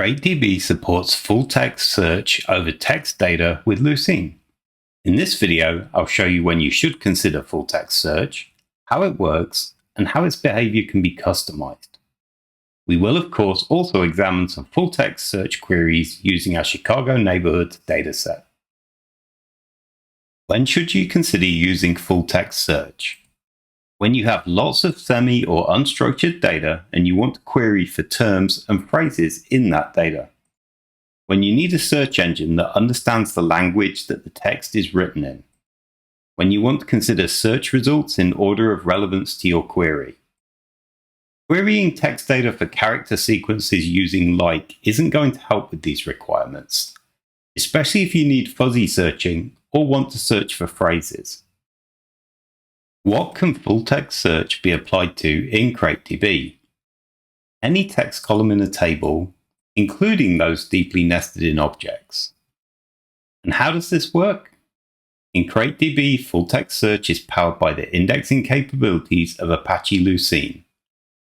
CrateDB supports full-text search over text data with Lucene. In this video, I'll show you when you should consider full-text search, how it works, and how its behavior can be customized. We will, of course, also examine some full-text search queries using our Chicago neighborhood dataset. When should you consider using full-text search? When you have lots of semi or unstructured data and you want to query for terms and phrases in that data. When you need a search engine that understands the language that the text is written in. When you want to consider search results in order of relevance to your query. Querying text data for character sequences using like isn't going to help with these requirements, especially if you need fuzzy searching or want to search for phrases. What can full-text search be applied to in CrateDB? Any text column in a table, including those deeply nested in objects. And how does this work? In CrateDB, full-text search is powered by the indexing capabilities of Apache Lucene,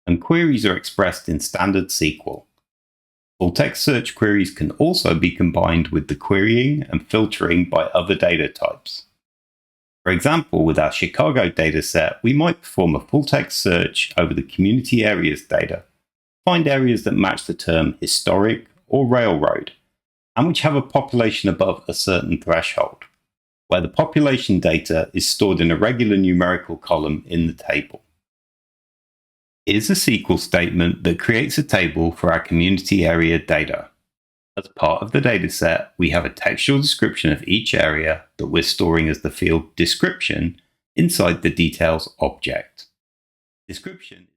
and queries are expressed in standard SQL. Full-text search queries can also be combined with the querying and filtering by other data types. For example, with our Chicago dataset, we might perform a full-text search over the community areas data, find areas that match the term historic or railroad, and which have a population above a certain threshold, where the population data is stored in a regular numerical column in the table. Here's a SQL statement that creates a table for our community area data. As part of the dataset, we have a textual description of each area that we're storing as the field description inside the details object. Description